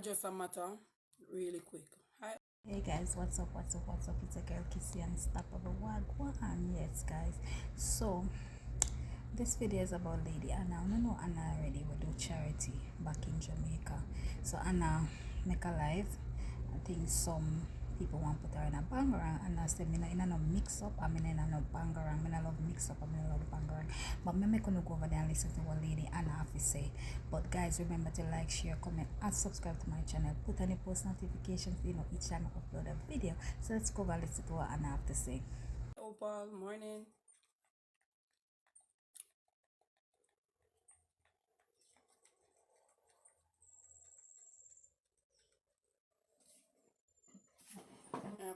address a matter really quick. Hi. Hey guys, what's up? It's a girl Kissy Unstoppable Wagwan. Yes guys, so this video is about Lady Anna. I know Anna already will do charity back in Jamaica. So Anna make a live. I think some people want to put her in a Bangarang, and I said, I no mix up, I in no Bangarang, I love mix up, I love Bangarang. But I'm gonna go over there and listen to what Lady Anna have to say. But guys, remember to like, share, comment, and subscribe to my channel. Put any post notifications, each time I upload a video. So let's go over and listen to what Anna have to say. Opal, morning.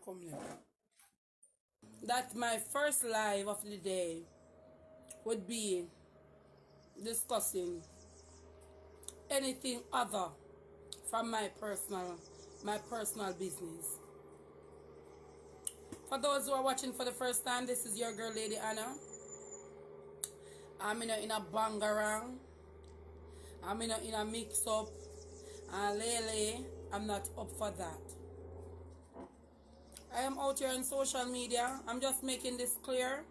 Come here. That my first live of the day would be discussing anything other from my personal business. For those who are watching for the first time, this is your girl Lady Anna. I'm in a Bangarang. I'm in a mix up, and lately I'm not up for that. I am out here on social media. I'm just making this clear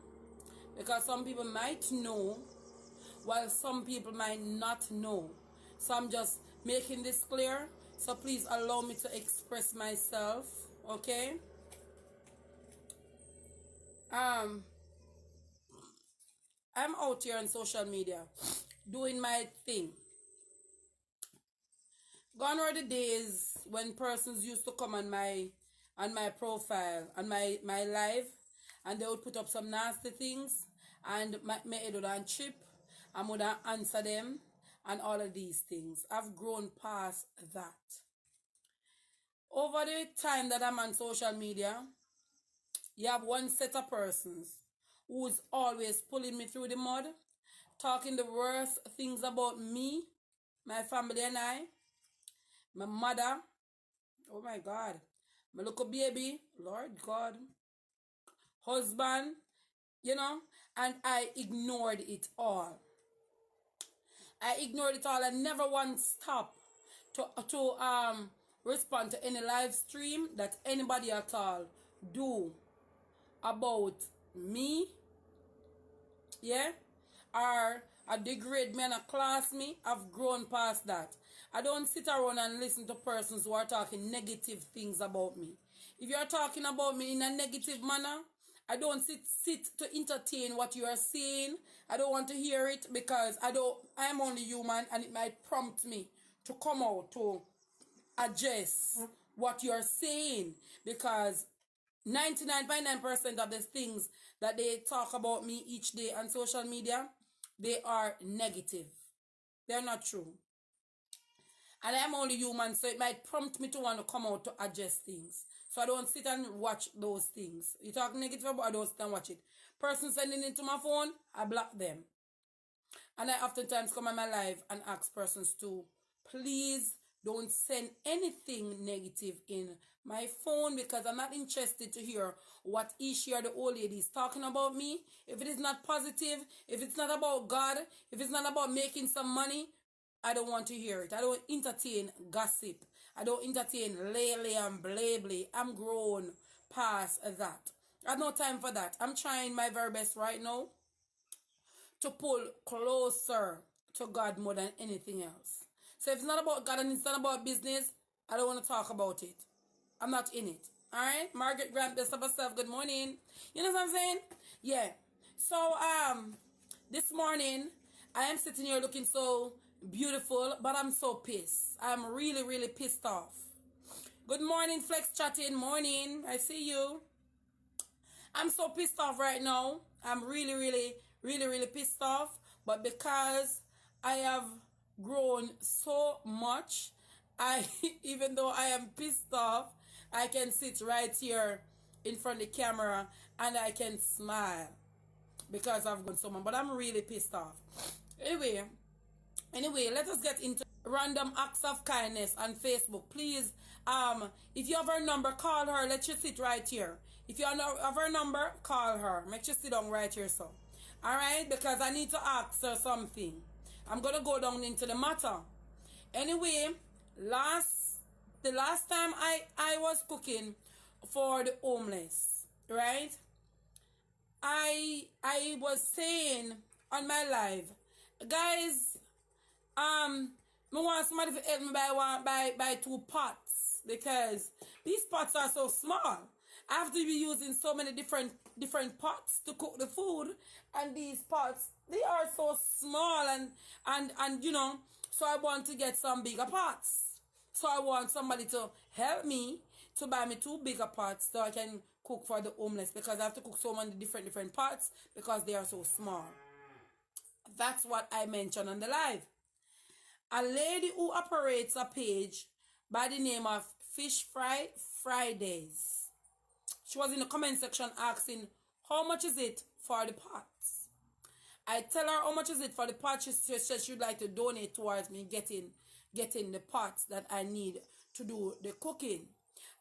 because some people might know while some people might not know. So I'm just making this clear. So please allow me to express myself, okay? I'm out here on social media doing my thing. Gone are the days when persons used to come on my profile, on my live, and they would put up some nasty things, and my head would chip, I would answer them, and all of these things. I've grown past that. Over the time that I'm on social media, you have one set of persons who's always pulling me through the mud, talking the worst things about me, my family and I, my mother, oh my God, my little baby, Lord God, husband, and I ignored it all. I ignored it all. I never once stopped to respond to any live stream that anybody at all do about me, yeah, or degrade me and class me. I've grown past that. I don't sit around and listen to persons who are talking negative things about me. If you're talking about me in a negative manner, I don't sit to entertain what you are saying. I don't want to hear it because I'm only human, and it might prompt me to come out to address what you're saying, because 99.9% of the things that they talk about me each day on social media, they are negative. They're not true. And I'm only human, so it might prompt me to want to come out to adjust things. So I don't sit and watch those things. You talk negative about, I don't sit and watch it. Person sending it to my phone, I block them. And I oftentimes come on my live and ask persons to please don't send anything negative in my phone, because I'm not interested to hear what she or the old lady is talking about me. If it is not positive, if it's not about God, if it's not about making some money, I don't want to hear it. I don't entertain gossip. I don't entertain lay and blay. I'm grown past that. I have no time for that. I'm trying my very best right now to pull closer to God more than anything else. So if it's not about God and it's not about business, I don't want to talk about it. I'm not in it. Alright? Margaret Grant, best of herself, good morning. You know what I'm saying? Yeah. So, this morning, I am sitting here looking so beautiful, but I'm so pissed. I'm really, really pissed off. Good morning, Flex Chatting. Morning. I see you. I'm so pissed off right now. I'm really, really pissed off. But because I have grown so much, even though I am pissed off, I can sit right here in front of the camera and I can smile because I've grown so much. But I'm really pissed off. Anyway, let us get into random acts of kindness on Facebook. Please, if you have her number, call her. Let you sit right here. If you have her number, call her. Make you sit down right here, so. Alright? Because I need to ask her something. I'm going to go down into the matter. Anyway, last the last time I was cooking for the homeless, right? I was saying on my live, guys, I want somebody to help me buy 2 pots, because these pots are so small. I have to be using so many different pots to cook the food, and these pots, they are so small, and you know, so I want to get some bigger pots. So I want somebody to help me to buy me 2 bigger pots so I can cook for the homeless, because I have to cook so many different pots because they are so small. That's what I mentioned on the live. A lady who operates a page by the name of Fish Fry Fridays. She was in the comment section asking, how much is it for the pots? I tell her how much is it for the pots. She said she'd like to donate towards me getting the pots that I need to do the cooking.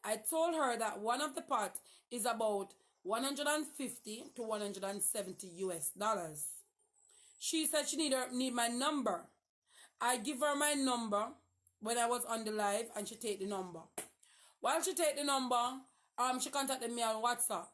I told her that one of the pots is about 150 to 170 US dollars. She said she need my number. I give her my number when I was on the live, and she take the number. While she take the number, she contacted me on WhatsApp.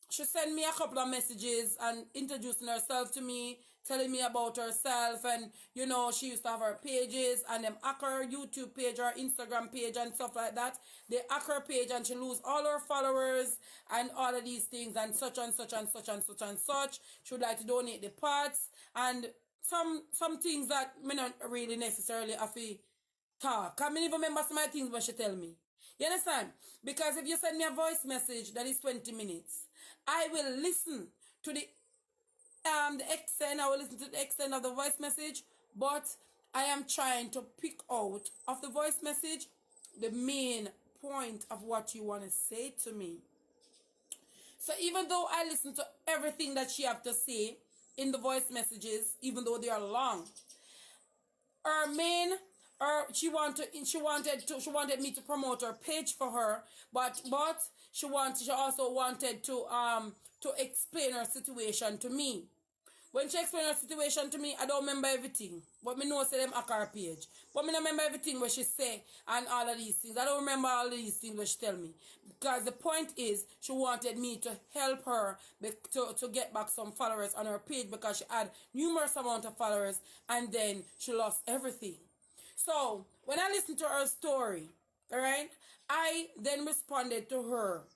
She sent me a couple of messages and introducing herself to me, telling me about herself, and you know, she used to have her pages, and them hack her YouTube page or Instagram page and stuff like that. They hack her page and she lose all her followers and all of these things and such and such and such and such and such. She would like to donate the pots and some things that me not really necessarily have to talk. I mean, even remember some of the things what she tell me. You understand? Because if you send me a voice message that is 20 minutes, I will listen to the extent, I will listen to the extent of the voice message, but I am trying to pick out of the voice message the main point of what you want to say to me. So even though I listen to everything that she have to say in the voice messages, even though they are long, she wanted me to promote her page for her, but she also wanted to explain her situation to me. When she explained her situation to me, I don't remember everything. But me know say them hack her page. But me don't remember everything what she say and all of these things. I don't remember all of these things what she tell me. Because the point is, she wanted me to help her to get back some followers on her page, because she had numerous amount of followers and then she lost everything. So when I listened to her story, alright, I then responded to her.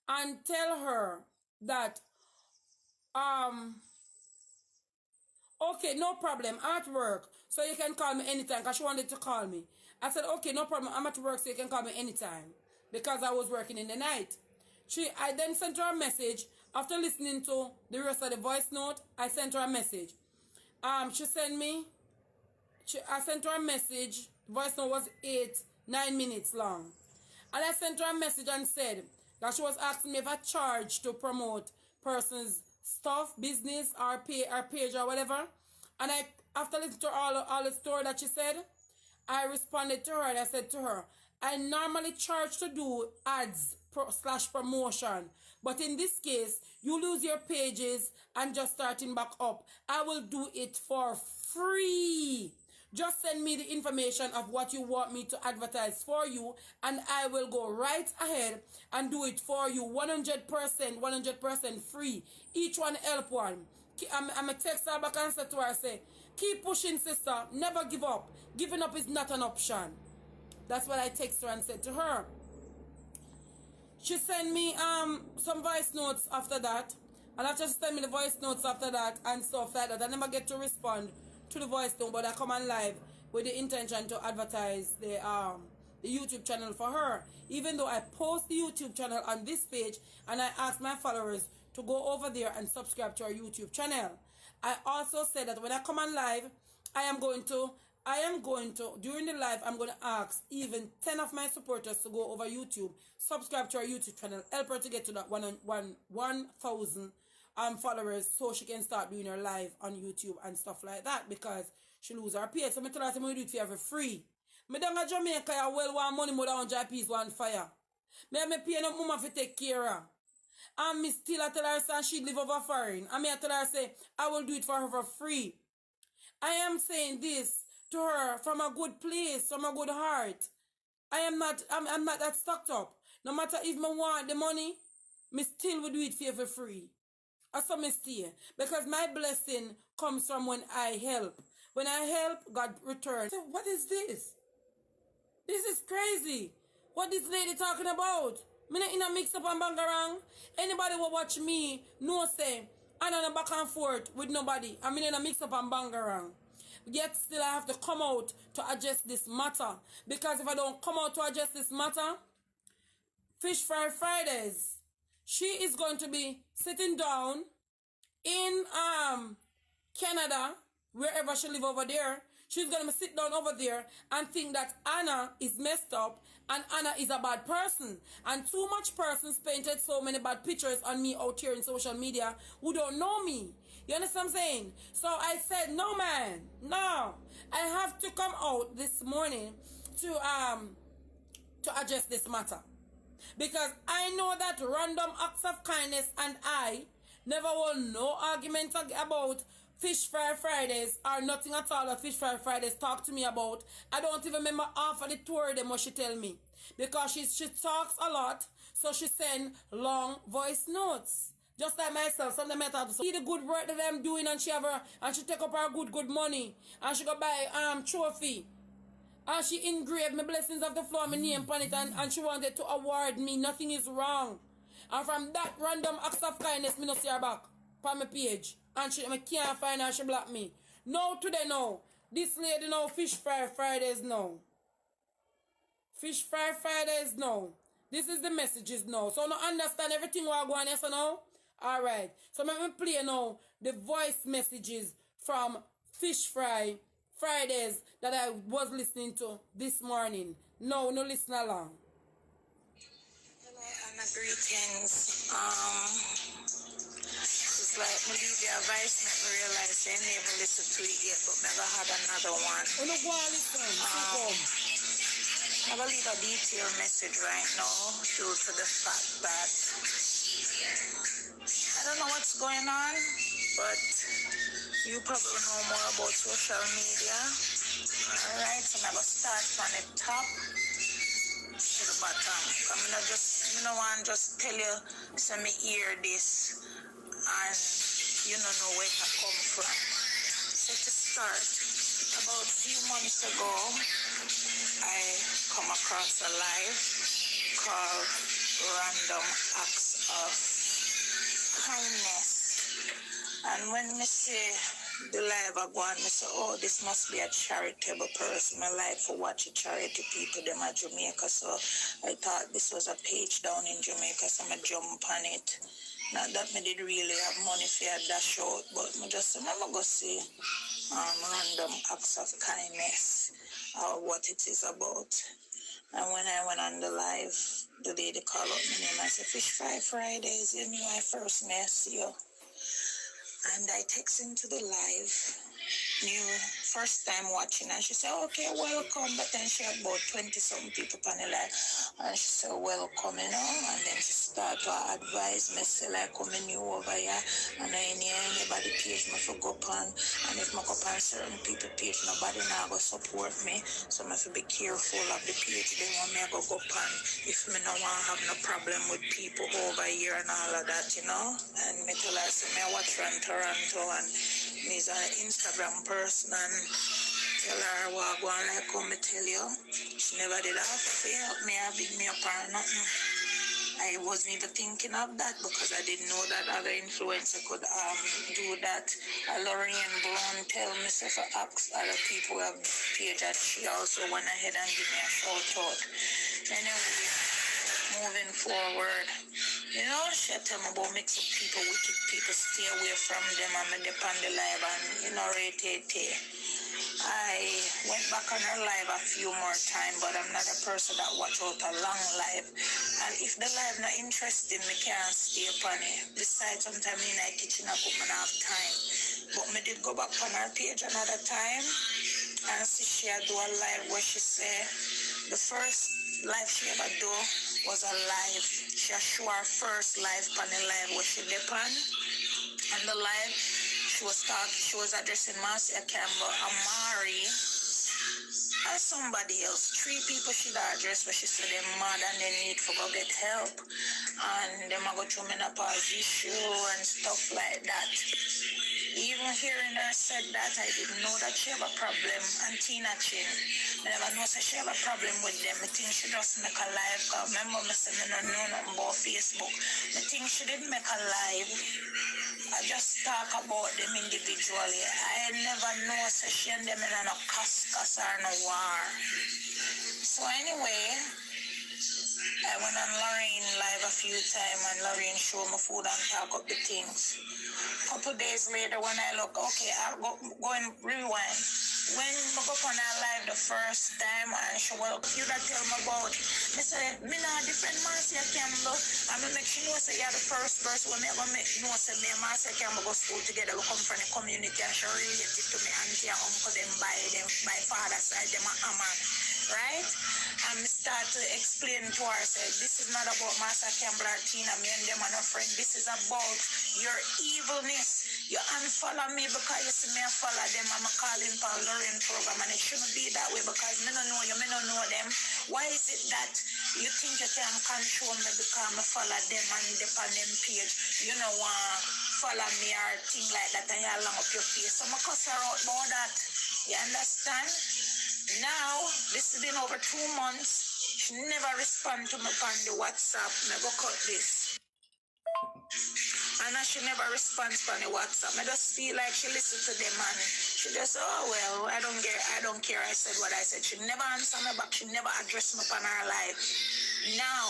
And tell her that okay, no problem, I'm at work, so you can call me anytime, because she wanted to call me. I said, okay, no problem, I'm at work, so you can call me anytime, because I was working in the night. I then sent her a message. After listening to the rest of the voice note, I sent her a message. I sent her a message. Voice note was 9 minutes long. And I sent her a message and said that she was asking me if I charge to promote person's stuff, business, or page or whatever. And after listening to all the story that she said, I responded to her and I said to her, I normally charge to do ads / promotion. But in this case, you lose your pages and just starting back up. I will do it for free. Just send me the information of what you want me to advertise for you, and I will go right ahead and do it for you 100% free. Each one help one. I'm a text her back and say to her, say, keep pushing, sister. Never give up. Giving up is not an option. That's what I text her and said to her. She sent me some voice notes after that. And after she sent me the voice notes after that and stuff like that, I never get to respond to the voice note, but I come on live with the intention to advertise the YouTube channel for her. Even though I post the YouTube channel on this page, and I ask my followers to go over there and subscribe to our YouTube channel. I also said that when I come on live, I am going to, during the live, I'm going to ask even 10 of my supporters to go over YouTube, subscribe to our YouTube channel, help her to get to that 1,000 followers, so she can start doing her live on YouTube and stuff like that, because she lose her pay. So I tell her to do it for free. Me down in Jamaica, I well want money more than 100 piece one fire. Me pay no mama to take care of. And me still I tell her say she live over foreign. And me I tell her say I will do it for her for free. I am saying this to her from a good place, from a good heart. I'm not that stuck up. No matter if me want the money, me still would do it for you for free. I saw me stay. Because my blessing comes from when I help. When I help, God returns. So what is this? This is crazy. What this lady talking about? Me not in a mix up on Bangarang. Anybody will watch me know say I'm on a back and forth with nobody. I'm in a mix up on Bangarang. Yet still I have to come out to address this matter. Because if I don't come out to address this matter, Fish Fry Fridays, she is going to be sitting down in Canada, wherever she live over there. She's going to sit down over there and think that Anna is messed up and Anna is a bad person. And too much persons painted so many bad pictures on me out here in social media who don't know me. You understand what I'm saying? So I said, no man, no. I have to come out this morning to address this matter. Because I know that random acts of kindness and I never won no argument about Fish Fry Fridays or nothing at all that Fish Fry Fridays talk to me about. I don't even remember half of the tour of them what she tell me. Because she talks a lot, so she send long voice notes. Just like myself, sometimes I have to see the good work that I'm doing and she take up her good money and she go buy trophy. And she engraved my blessings of the floor, my name on it, and she wanted to award me. Nothing is wrong. And from that random acts of kindness, me no see her back on my page. And I can't find her, she blocked me. No, today, no. This lady, no. Fish Fry Fridays, no. Fish Fry Fridays, no. This is the messages, no. So, no understand everything what I go on, yes or no? Alright. So, let me play now the voice messages from Fish Fry Fridays that I was listening to this morning. No listen along. Hello, Anna, greetings. It's like me leave your voice, make me realize I ain't even listen to it yet, but never had another one. Oh, no, go on, listen. I will leave a detailed message right now due to the fact that I don't know what's going on, but you probably know more about social media. Alright, so I'm going to start from the top to the bottom. I'm going to just, just tell you, so me hear this and you don't know where it come from. So to start, about a few months ago, I come across a live called Random Acts of Kindness. And when me see the live I go on, me say, oh, this must be a charitable person. I like for watching charity people, them at Jamaica. So I thought this was a page down in Jamaica, so I jump on it. Not that me did really have money for a dash out, but me just say, I'm go see Random Acts of Kindness, what it is about. And when I went on the live, the lady called up my name and said, Fish Fry Fridays, you knew I first may see you. And I text into the live, new first time watching, and she said, okay, welcome. But then she had about 20-something people on the live, and she said, welcome, and then she started to advise me, say, like, come new over here, and I ain't anybody page me for go on, and if I go on certain people page, nobody now go support me, so I have to be careful of the page, they want me to go on, if me no want have no problem with people over here and all of that, and me tell her, say, me watch from Toronto, and me's an Instagram person, and tell her what I go on, like, come me tell you, she never did have to help me or big me up or nothing. I wasn't even thinking of that because I didn't know that other influencer could do that. Lorraine Brown tell me if I ask other people who have page that she also went ahead and give me a shout out. Anyway, moving forward, she tell me about mix up people, wicked people, stay away from them, and me dip on the live and rate. I went back on her live a few more times, but I'm not a person that watch out a long live. And if the live not interesting, me can't stay upon it. Besides, sometimes in my kitchen I could not have time. But me did go back on her page another time and see she do a live where she say the first live she ever do was a live. She show her first live on the live where she dip on. And the live she was addressing Marcia Campbell Amari somebody else. 3 people she address where she said they're mad and they need for go get help. And them a go through menopause issue and stuff like that. Even hearing her said that, I didn't know that she have a problem. And Tina Chin, I never know that she have a problem with them. I think she just make a live. Remember me say me don't know nothing about Facebook. I think she didn't make a live. I just talk about them individually. I never know that she and them in a cuss or no war. So anyway, I went on Lorraine live a few times and Lorraine showed me food and talk up the things. Couple days later when I look, okay, I'll go and rewind. When I go on her live the first time and she well, you that tell me about it. I said, me not different Marcia Campbell. I'm gonna make sure you know say you're the first person when me ever make know say me and Marcia Campbell go school together. We come from the community and she related to me auntie and uncle them by father's side, them a man. Right? And start to explain to her, say, this is not about Master Campbell or Tina, me and them are no friend. This is about your evilness. You unfollow me because you see me follow them. I'm calling for a Lorraine program and it shouldn't be that way because me don't know you, me don't know them. Why is it that you think you can control me because I follow them and dip on them page? You know, follow me or thing like that and you long up your face. So I cuss her out about that. You understand? Now, this has been over 2 months. She never respond to me on the WhatsApp. I go cut this. And she never responds on the WhatsApp. I just feel like she listens to them and she just, oh well, I don't care. I said what I said. She never answer me back. She never addressed me on her life. Now,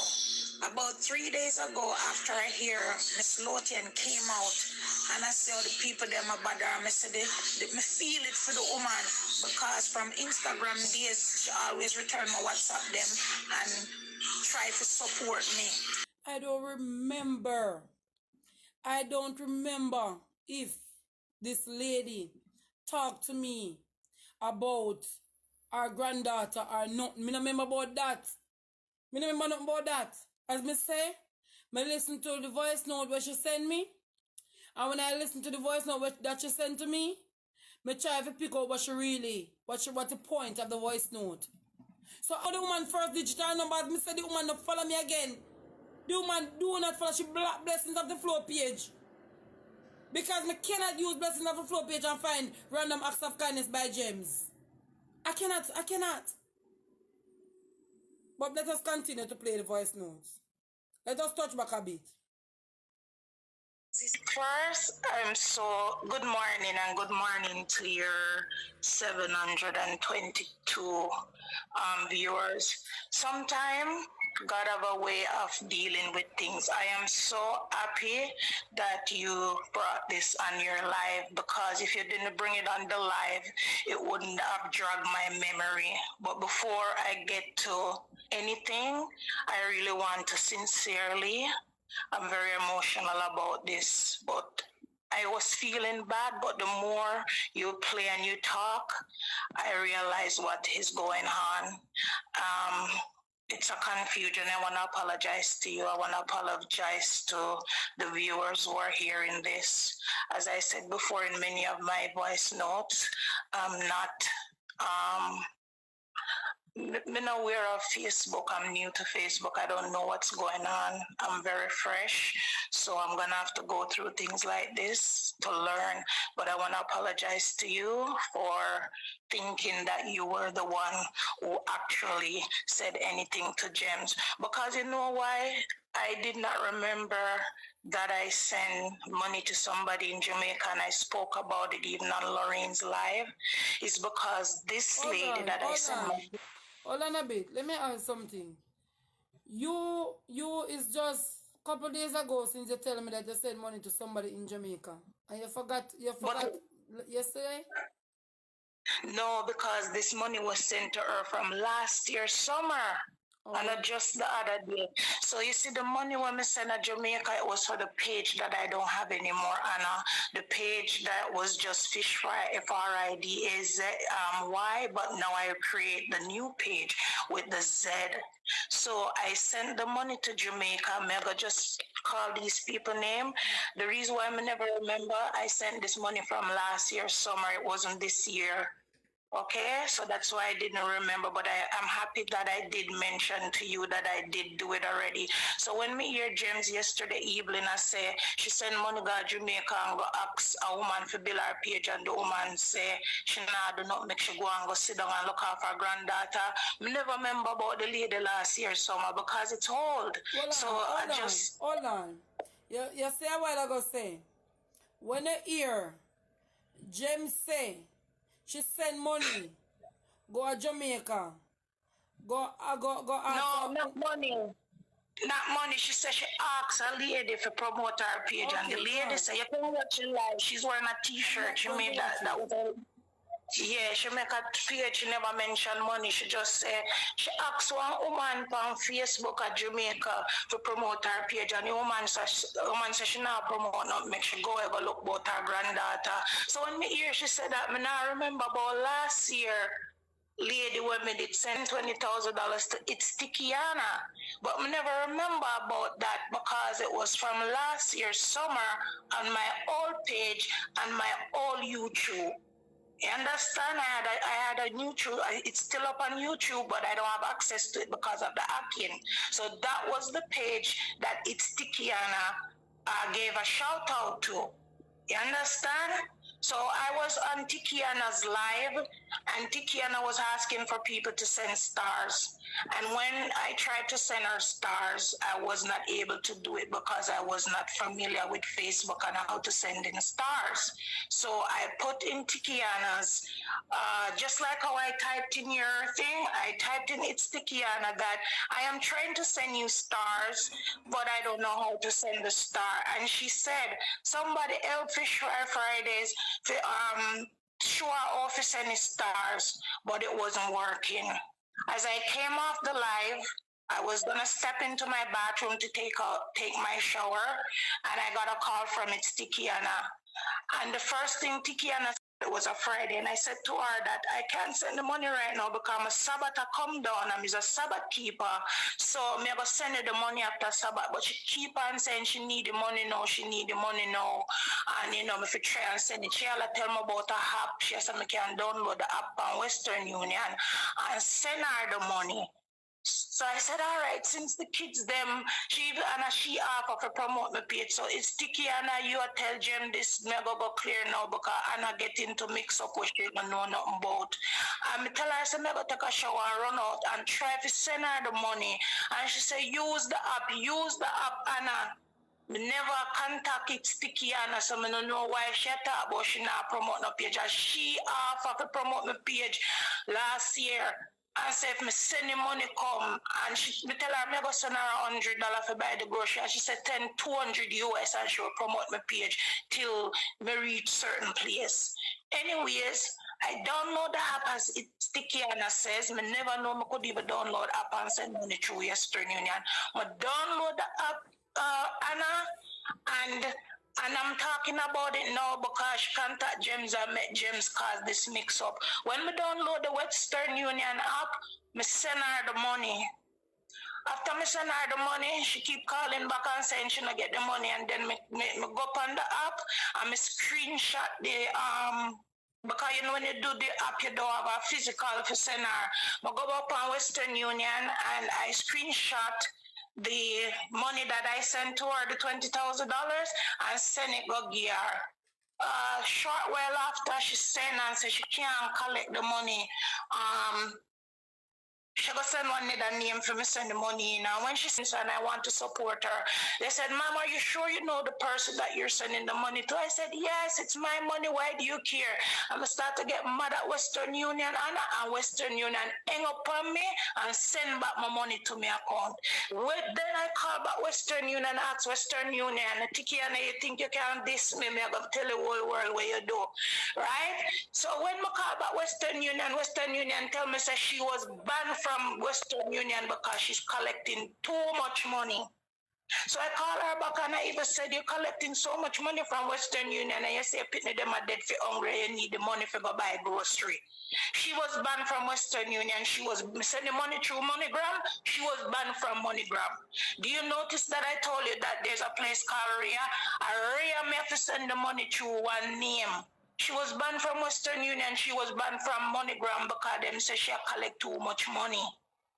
about 3 days ago, after I hear Miss Lothian came out, and I see all the people them a bother, I said, me feel it for the woman, because from Instagram days, she always return my WhatsApp them and try to support me. I don't remember if this lady talked to me about our granddaughter or not. Me no remember about that. Me no remember nothing about that. As me say, me listen to the voice note where she sent me. And when I listen to the voice note that she sent to me, me try to pick out what the point of the voice note. So how the woman first digital numbers, me say the woman not follow me again. The woman do not follow, she block blessings of the floor page. Because me cannot use blessings of the floor page and find random acts of kindness by James. I cannot. But let us continue to play the voice notes. Let us touch back a bit. First, good morning and good morning to your 722 viewers. Sometime God have a way of dealing with things. I am so happy that you brought this on your live, because if you didn't bring it on the live, it wouldn't have dragged my memory. But before I get to anything, I really want to sincerely, I'm very emotional about this, but I was feeling bad, but the more you play and you talk, I realize what is going on. It's a confusion. I want to apologize to you. I want to apologize to the viewers who are hearing this. As I said before in many of my voice notes, I'm not... I'm not aware of Facebook. I'm new to Facebook. I don't know what's going on. I'm very fresh. So I'm going to have to go through things like this to learn. But I want to apologize to you for thinking that you were the one who actually said anything to James. Because you know why? I did not remember that I sent money to somebody in Jamaica and I spoke about it even on Lorraine's live. It's because this lady that I sent money. Hold on a bit. Let me ask something. You is just a couple days ago since you tell me that you sent money to somebody in Jamaica. And you forgot yesterday? No, because this money was sent to her from last year summer. And not just the other day. So you see, the money when I sent to Jamaica, it was for the page that I don't have anymore, Anna. The page that was just Fish Fry, FRIDAZY, but now I create the new page with the Z. So I sent the money to Jamaica. I'm going to just call these people name. The reason why I never remember, I sent this money from last year summer. It wasn't this year. Okay, so that's why I didn't remember, but I'm happy that I did mention to you that I did do it already. So when me hear James yesterday evening, I say she send money go Jamaica and go ask a woman for bill her page, and the woman say she nah do not make she go and go sit down and look after her granddaughter. Me never remember about the lady last year summer because it's old. Hold on. You say a while ago say when you hear James say she send money go to Jamaica. Go No, not money. Not money. She said she asked a lady for promote her page, okay, and the lady said, "You can watch it live." She's wearing a T-shirt. She made that was a, yeah. She make a page. She never mentioned money. She just said she asked one woman on Facebook at Jamaica to promote her page, and the woman said she not promote not make she go ever look about her granddaughter. So when me hear she said that, me now remember about last year. Lady when me did send $20,000 to It's Tikiana. But I never remember about that because it was from last year summer on my old page and my old YouTube. You understand? I had a YouTube. It's still up on YouTube, but I don't have access to it because of the hacking. So that was the page that It's Tikiana gave a shout out to. You understand? So I was on Tikiana's live, and Tikiana was asking for people to send stars. And when I tried to send her stars, I was not able to do it because I was not familiar with Facebook and how to send in stars. So I put in Tikiana's, just like how I typed in your thing, I typed in It's Tikiana that I am trying to send you stars, but I don't know how to send the star. And she said, somebody help for Fridays for show our office any stars, but it wasn't working. As I came off the live, I was gonna step into my bathroom to take my shower, and I got a call from It's Tikiana. And the first thing Tikiana said, it was a Friday, and I said to her that I can't send the money right now because I'm a Sabbath I come down. I'm a Sabbath keeper, so I'm gonna send her the money after Sabbath. But she keep on saying she need the money now. She need the money now, and if I try and send it, she all tell me about a app. She said I can download the app on Western Union and send her the money. So I said, all right, since the kids she offer to promote my page. So it's Tikiana, you tell Jem this me go clear now because Anna get into mix up with she don't know nothing about. And I tell her, I said, me go take a shower and run out and try to send her the money. And she said, use the app, Anna. Me never contact It's Tikiana, so I don't know why she talk about she not promote no page. And she offer to promote my page last year. I said, if me send the money come, and me tell her, I'm going to send her $100 for buy the grocery. And she said, 200 US, and she will promote my page till me reach certain place. Anyways, I download the app as It's Tikiana says. Me never know me could even download app and send money through Western Union. But download the app, Anna, and I'm talking about it now because contact James and met James cause this mix up. When we download the Western Union app, me send her the money. After me send her the money, she keep calling back and saying she not get the money, and then me go up on the app and me screenshot the because when you do the app, you don't have a physical for send her. I go up on Western Union and I screenshot the money that I sent to her, the $20,000, and send it go give her. Short while after she sent and said she can't collect the money. She go send one need a name for me send the money in. And when she sends and I want to support her, they said, Mom, are you sure you know the person that you're sending the money to? I said, yes, it's my money. Why do you care? I'm going to start to get mad at Western Union, Anna, and Western Union hang up on me and send back my money to my account. Then I call back Western Union and ask Western Union, Tikiana, you think you can diss me? I'm going to tell the whole world what you do. Right? So when I call back Western Union tell me that she was banned from Western Union because she's collecting too much money. So I call her back and I even said, you're collecting so much money from Western Union and you say, Pitney, them are dead for hungry, you need the money for go buy grocery. She was banned from Western Union. She was sending money through MoneyGram. She was banned from MoneyGram. Do you notice that I told you that there's a place called Rhea? Rhea may have to send the money through one name. She was banned from Western Union. She was banned from MoneyGram because them say she collect too much money.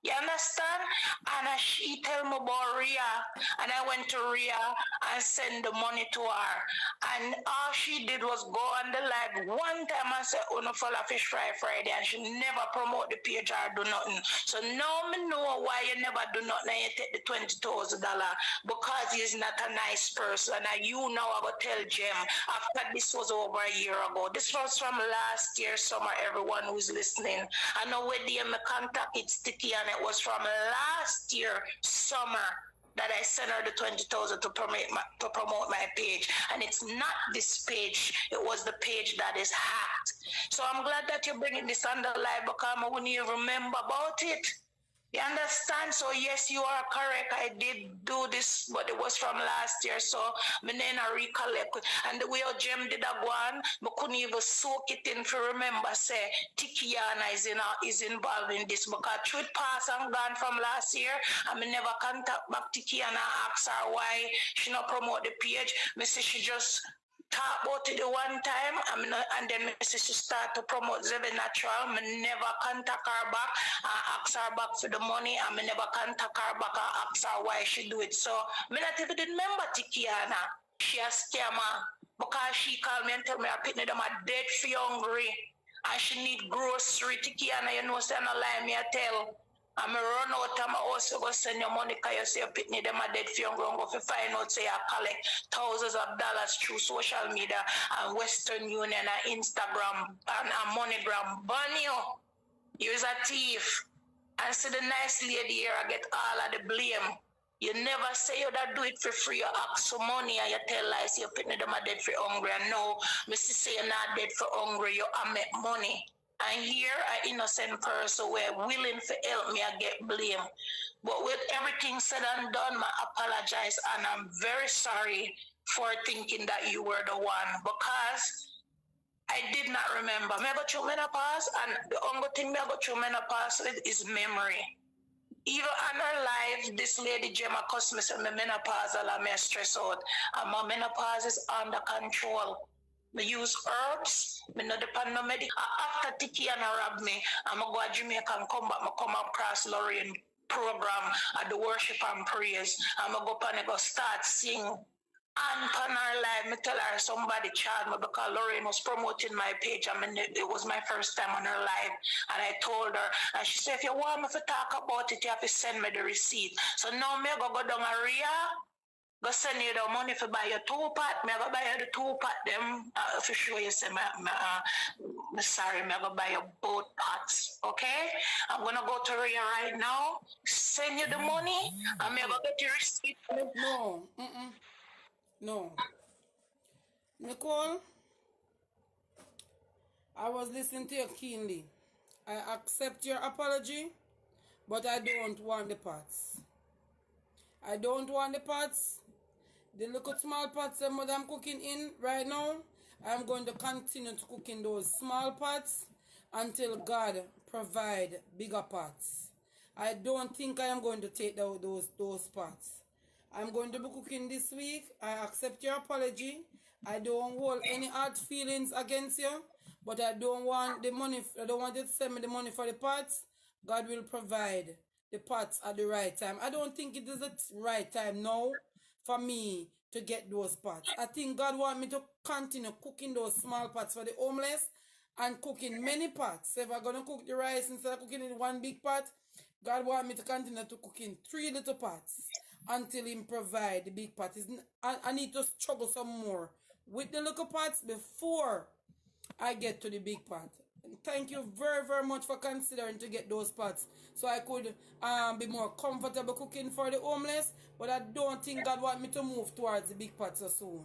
You understand? And she tell me about Ria. And I went to Ria and send the money to her. And all she did was go on the live one time and say, oh, no, follow Fish Fry Friday. And she never promote the page or do nothing. So now me know why you never do nothing and you take the $20,000. Because he's not a nice person. And you know I will tell Jem after this was over a year ago. This was from last year summer, everyone who's listening. I know where the contact it's sticky and it was from last year summer that I sent her the $20,000 to promote my page. And it's not this page. It was the page that is hacked. So I'm glad that you're bringing this on the live because I wouldn't even remember about it. You understand? So yes, you are correct. I did do this, but it was from last year. So me then I recollect. And the way how Jem did that one, I couldn't even soak it in to remember, say, Tikiana is involved in this. Because truth pass and gone from last year, and me never contact back Tikiana and ask her why she not promote the page. Me say she just talk about it the one time, and then my sister start to promote Zebe Natural. I never contact her back and ask her back for the money, and I never contact her back and ask her why she do it. So I not even remember Tikiana. She a scammer because she called me and tell me I picked them a dead for hungry and she need grocery. Tikiana, you know, say no lie me I tell. I'm run out and I also go send your money because you say you pitney them a dead for young go to find out say you collect thousands of dollars through social media and Western Union and Instagram and MoneyGram. Ban you. You's a thief. And see the nice lady here I get all of the blame. You never say you that do it for free. You ask for money and you tell lies you pitney them a dead for hungry. And no, Mr. say you're not dead for hungry, you make money. And here, an innocent person were willing to help me, I get blame. But with everything said and done, I apologize, and I'm very sorry for thinking that you were the one, because I did not remember. I go through menopause, and the only thing I go through menopause with is memory. Even on her life, this lady Gemma cussed me, said my menopause, I may stress out, and my menopause is under control. I use herbs, I no depend on medic. After Tiki and rob me, I'm going to go to Jamaica and come back. I come across Lorraine program at the worship and praise. I'm going to go up and go start sing. And on her live, I tell her somebody charged me because Lorraine was promoting my page. I mean, it was my first time on her live. And I told her, and she said, if you want me to talk about it, you have to send me the receipt. So now I'm going to go down a Ria. Go send you the money for buy your 2-pot. Me go buy you the 2-pot them. For sure you say sorry, me go buy you both pots. Okay? I'm gonna go to Ria right now. Send you the money, and me go get your receipt. No, no. Nicole, I was listening to you keenly. I accept your apology, but I don't want the pots. I don't want the pots. The little small pots that I'm cooking in right now, I'm going to continue to cook in those small pots until God provide bigger pots. I don't think I am going to take out those pots. I'm going to be cooking this week. I accept your apology. I don't hold any hard feelings against you, but I don't want the money. I don't want you to send me the money for the pots. God will provide the pots at the right time. I don't think it is the right time now for me to get those pots. I think God wants me to continue cooking those small pots for the homeless and cooking many pots. So if I'm going to cook the rice instead of cooking in one big pot, God wants me to continue to cook in 3 little pots until He provide the big pot. I need to struggle some more with the little pots before I get to the big pot. Thank you very, very much for considering to get those pots so I could be more comfortable cooking for the homeless, but I don't think God want me to move towards the big pot so soon.